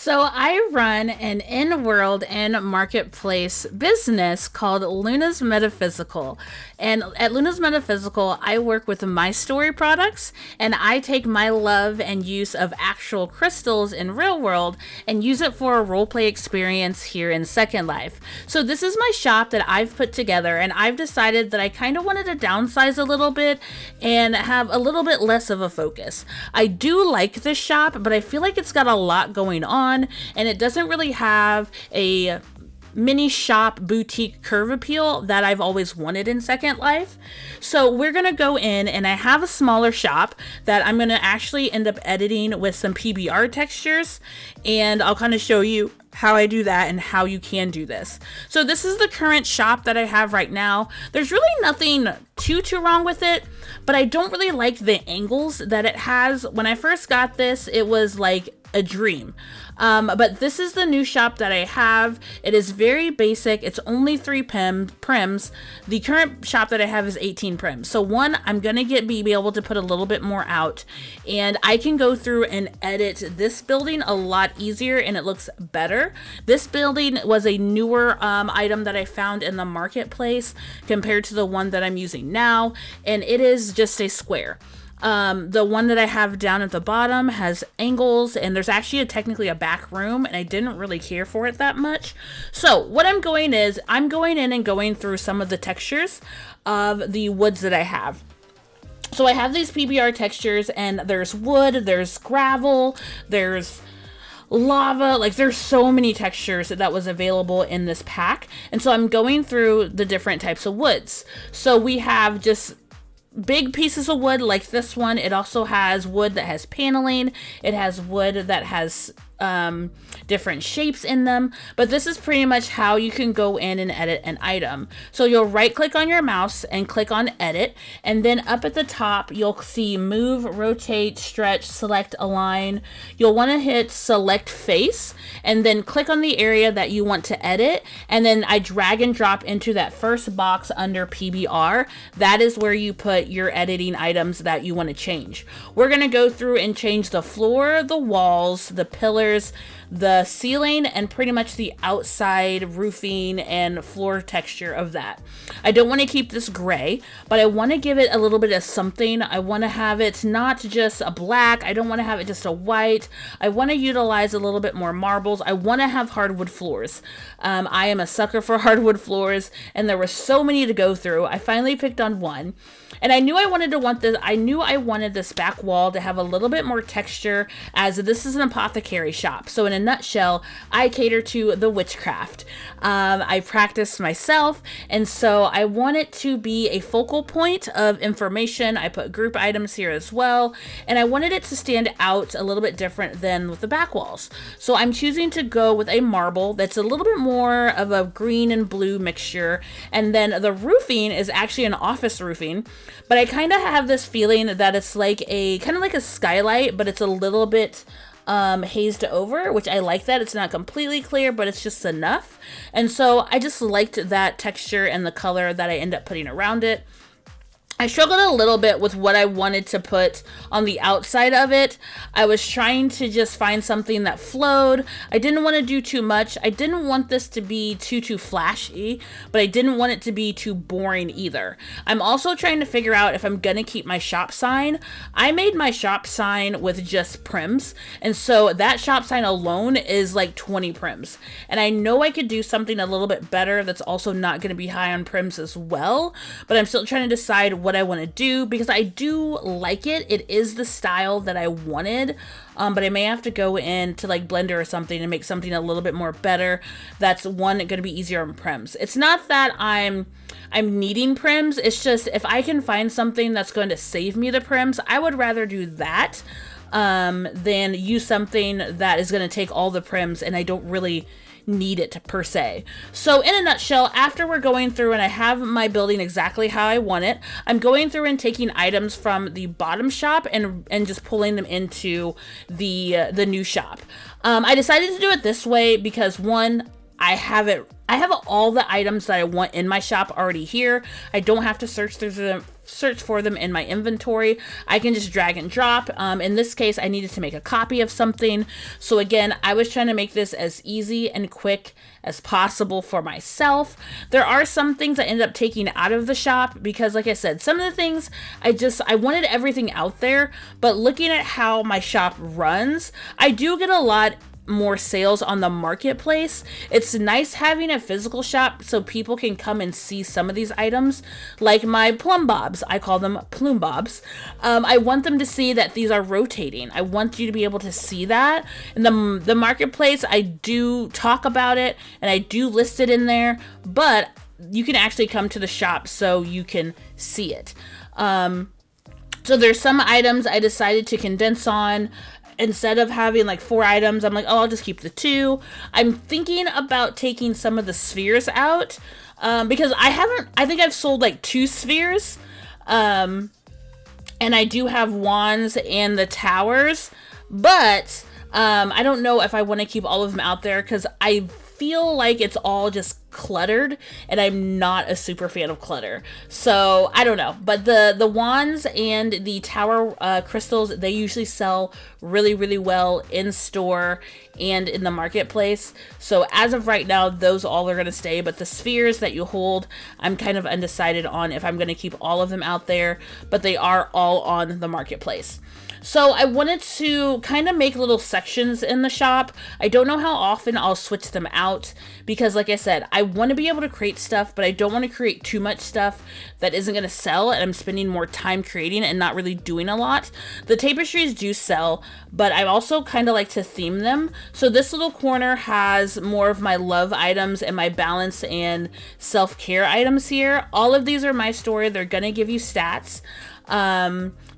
So I run an in-world and marketplace business called Luna's Metaphysical. And at Luna's Metaphysical, I work with my story products, and I take my love and use of actual crystals in real world and use it for a roleplay experience here in Second Life. So this is my shop that I've put together, and I've decided that I kind of wanted to downsize a little bit and have a little bit less of a focus. I do like this shop, but I feel like it's got a lot going on, and it doesn't really have a mini shop boutique curve appeal that I've always wanted in Second Life. So we're gonna go in, and I have a smaller shop that I'm gonna actually end up editing with some PBR textures, and I'll kind of show you how I do that and how you can do this. So this is the current shop that I have right now. There's really nothing too wrong with it, but I don't really like the angles that it has. When I first got this, it was like a dream. But this is the new shop that I have. It is very basic. It's only 3 prims. The current shop that I have is 18 prims. So one, I'm gonna be able to put a little bit more out, and I can go through and edit this building a lot easier, and it looks better. This building was a newer item that I found in the marketplace compared to the one that I'm using now, and it is just a square. The one that I have down at the bottom has angles, and there's actually technically a back room, and I didn't really care for it that much. So what I'm going in and going through some of the textures of the woods that I have. So I have these PBR textures, and there's wood, there's gravel, there's lava, like there's so many textures that was available in this pack. And so I'm going through the different types of woods. So we have just big pieces of wood like this one. It also has wood that has paneling. It has wood that has different shapes in them, but this is pretty much how you can go in and edit an item. So you'll right click on your mouse and click on edit, and then up at the top you'll see move, rotate, stretch, select, align. You'll want to hit select face and then click on the area that you want to edit, and then I drag and drop into that first box under PBR. That is where you put your editing items that you want to change. We're going to go through and change the floor, the walls, the pillars, the ceiling, and pretty much the outside roofing and floor texture of that. I don't want to keep this gray, but I want to give it a little bit of something. I want to have it not just a black. I don't want to have it just a white. I want to utilize a little bit more marbles. I want to have hardwood floors. I am a sucker for hardwood floors, and there were so many to go through. I finally picked on one. And I knew I wanted this back wall to have a little bit more texture, as this is an apothecary shop. So in a nutshell, I cater to the witchcraft. I practice myself, and so I want it to be a focal point of information. I put group items here as well, and I wanted it to stand out a little bit different than with the back walls. So I'm choosing to go with a marble that's a little bit more of a green and blue mixture, and then the roofing is actually an office roofing. But I kind of have this feeling that it's like a kind of like a skylight, but it's a little bit hazed over, which I like that. It's not completely clear, but it's just enough. And so I just liked that texture and the color that I end up putting around it. I struggled a little bit with what I wanted to put on the outside of it. I was trying to just find something that flowed. I didn't want to do too much. I didn't want this to be too flashy, but I didn't want it to be too boring either. I'm also trying to figure out if I'm going to keep my shop sign. I made my shop sign with just prims, and so that shop sign alone is like 20 prims. And I know I could do something a little bit better that's also not going to be high on prims as well, but I'm still trying to decide what I want to do, because I do like it. It is the style that I wanted, but I may have to go into like Blender or something and make something a little bit more better. That's one going to be easier on prims. It's not that I'm needing prims. It's just if I can find something that's going to save me the prims, I would rather do that than use something that is going to take all the prims and I don't really need it per se. So in a nutshell, after we're going through and I have my building exactly how I want it, I'm going through and taking items from the bottom shop and just pulling them into the new shop. I decided to do it this way because one, I have all the items that I want in my shop already here. I don't have to search through them search for them in my inventory, I can just drag and drop. In this case, I needed to make a copy of something. So again, I was trying to make this as easy and quick as possible for myself. There are some things I ended up taking out of the shop because, like I said, some of the things I wanted everything out there, but looking at how my shop runs, I do get a lot more sales on the marketplace. It's nice having a physical shop so people can come and see some of these items, like my plum bobs. I call them plume bobs. I want them to see that these are rotating. I want you to be able to see that. In the marketplace, I do talk about it and I do list it in there, but you can actually come to the shop so you can see it. So there's some items I decided to condense on. Instead of having like 4 items, I'm like, oh, I'll just keep the 2. I'm thinking about taking some of the spheres out because I think I've sold like 2 spheres. And I do have wands and the towers, but I don't know if I want to keep all of them out there because I feel like it's all just cluttered and I'm not a super fan of clutter. So I don't know, but the wands and the tower crystals, they usually sell really, really well in store and in the marketplace. So as of right now, those all are going to stay, but the spheres that you hold, I'm kind of undecided on if I'm going to keep all of them out there, but they are all on the marketplace. So I wanted to kind of make little sections in the shop. I don't know how often I'll switch them out because, like I said, I want to be able to create stuff, but I don't want to create too much stuff that isn't going to sell and I'm spending more time creating and not really doing a lot. The tapestries do sell, but I also kind of like to theme them. So this little corner has more of my love items and my balance and self-care items here. All of these are my story. They're going to give you stats.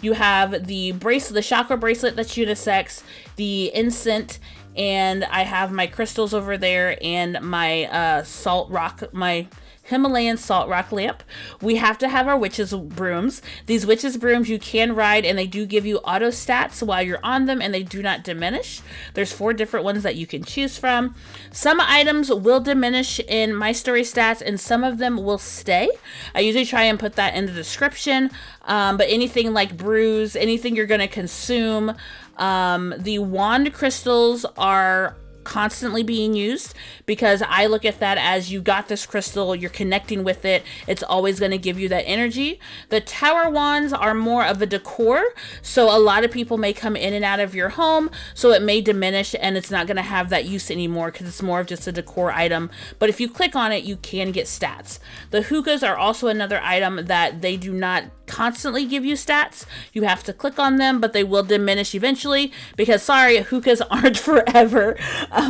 You have the bracelet, the chakra bracelet that's unisex, the incense, and I have my crystals over there and my salt rock, my Himalayan salt rock lamp. We have to have our witches brooms. These witches brooms you can ride and they do give you auto stats while you're on them and they do not diminish. There's 4 different ones that you can choose from. Some items will diminish in my story stats and some of them will stay. I usually try and put that in the description, but anything like brews, anything you're going to consume, the wand crystals are constantly being used because I look at that as you got this crystal, you're connecting with it, it's always going to give you that energy. The tower wands are more of a decor, so a lot of people may come in and out of your home, so it may diminish and it's not going to have that use anymore because it's more of just a decor item, but if you click on it you can get stats. The hookahs are also another item that they do not constantly give you stats. You have to click on them, but they will diminish eventually because, sorry, hookahs aren't forever.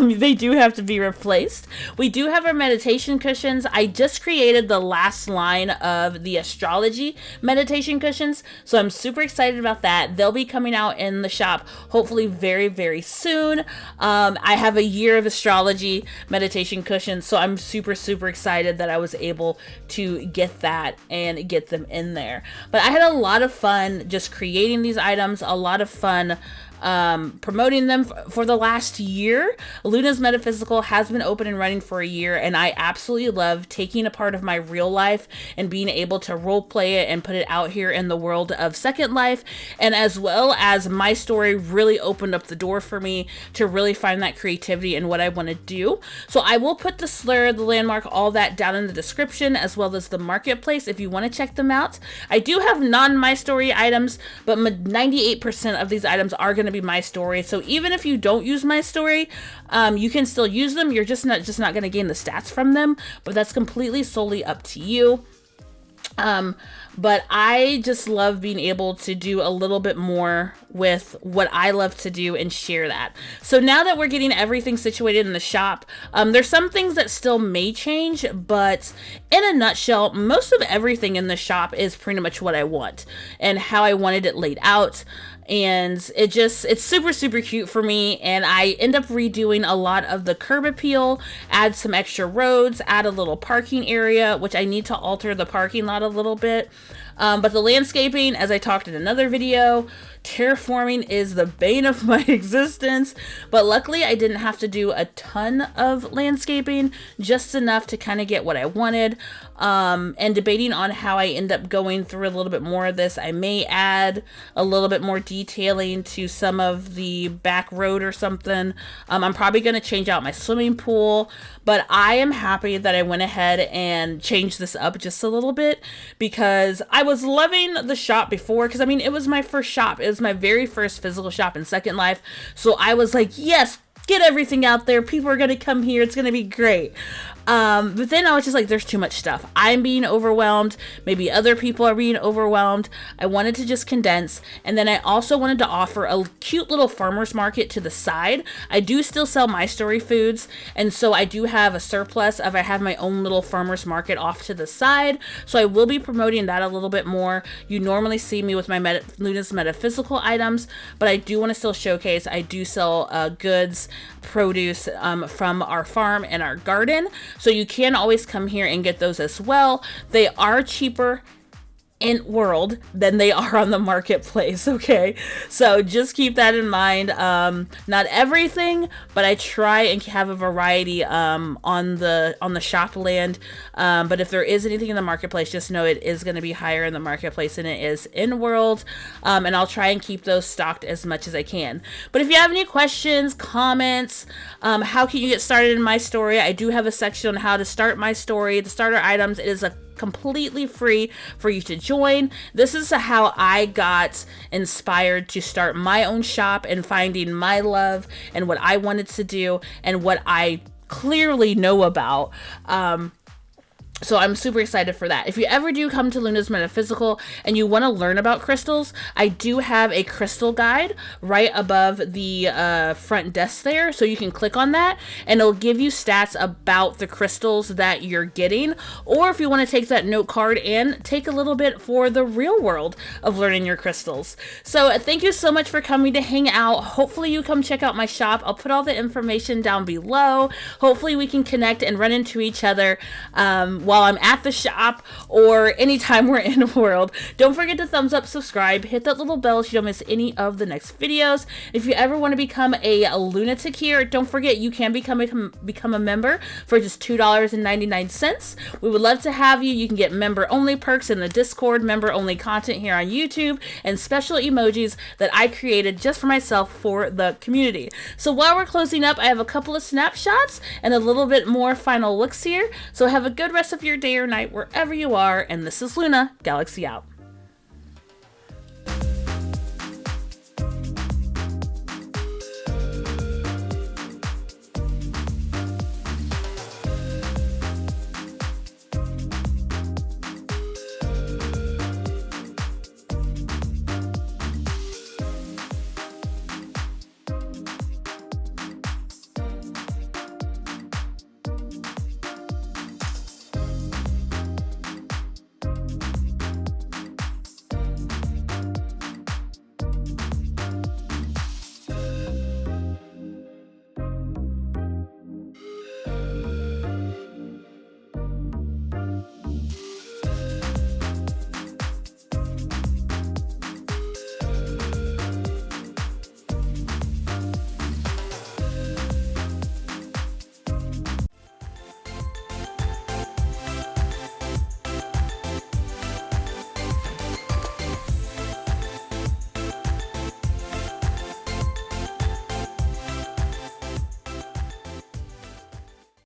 They do have to be replaced. We do have our meditation cushions. I just created the last line of the astrology meditation cushions, so I'm super excited about that. They'll be coming out in the shop hopefully very, very soon. I have a year of astrology meditation cushions, so I'm super, super excited that I was able to get that and get them in there. But I had a lot of fun just creating these items, a lot of fun promoting them for the last year. Luna's Metaphysical has been open and running for a year, and I absolutely love taking a part of my real life and being able to role play it and put it out here in the world of Second Life, and as well as my story really opened up the door for me to really find that creativity in what I want to do. So I will put the slur, the landmark, all that down in the description, as well as the marketplace if you want to check them out. I do have non-My Story items, but 98% of these items are going to be My Story, so even if you don't use My Story, you can still use them. You're just not going to gain the stats from them, but that's completely solely up to you. But I just love being able to do a little bit more with what I love to do and share that. So now that we're getting everything situated in the shop, there's some things that still may change, but in a nutshell, most of everything in the shop is pretty much what I want and how I wanted it laid out. And it's super, super cute for me. And I end up redoing a lot of the curb appeal, add some extra roads, add a little parking area, which I need to alter the parking lot a little bit. But the landscaping, as I talked in another video, terraforming is the bane of my existence, but luckily I didn't have to do a ton of landscaping, just enough to kind of get what I wanted. And debating on how I end up going through a little bit more of this, I may add a little bit more detailing to some of the back road or something. I'm probably going to change out my swimming pool, but I am happy that I went ahead and changed this up just a little bit, because I was loving the shop before, because I mean, it was my first shop. It was my very first physical shop in Second Life. So I was like, yes, get everything out there. People are going to come here. It's going to be great. But then I was just like, there's too much stuff. I'm being overwhelmed. Maybe other people are being overwhelmed. I wanted to just condense. And then I also wanted to offer a cute little farmer's market to the side. I do still sell my story foods. And so I do have a surplus of, I have my own little farmer's market off to the side. So I will be promoting that a little bit more. You normally see me with my Luna's metaphysical items, but I do want to still showcase. I do sell goods, produce from our farm and our garden. So you can always come here and get those as well. They are cheaper in world than they are on the marketplace. Okay, so just keep that in mind. Not everything, but I try and have a variety on the shop land. But if there is anything in the marketplace, just know it is going to be higher in the marketplace than it is in world. And I'll try and keep those stocked as much as I can. But if you have any questions, comments, how can you get started in my story? I do have a section on how to start my story, the starter items. It is a completely free for you to join. This is how I got inspired to start my own shop and finding my love and what I wanted to do and what I clearly know about. So I'm super excited for that. If you ever do come to Luna's Metaphysical and you want to learn about crystals, I do have a crystal guide right above the front desk there. So you can click on that and it'll give you stats about the crystals that you're getting. Or if you want to take that note card and take a little bit for the real world of learning your crystals. So thank you so much for coming to hang out. Hopefully you come check out my shop. I'll put all the information down below. Hopefully we can connect and run into each other while I'm at the shop or anytime we're in the world. Don't forget to thumbs up, subscribe, hit that little bell so you don't miss any of the next videos. If you ever want to become a lunatic here, don't forget you can become a member for just $2.99. We would love to have you. You can get member only perks in the Discord, member only content here on YouTube, and special emojis that I created just for myself for the community. So while we're closing up, I have a couple of snapshots and a little bit more final looks here. So have a good rest of your day or night wherever you are, and this is Lunagalaxy out.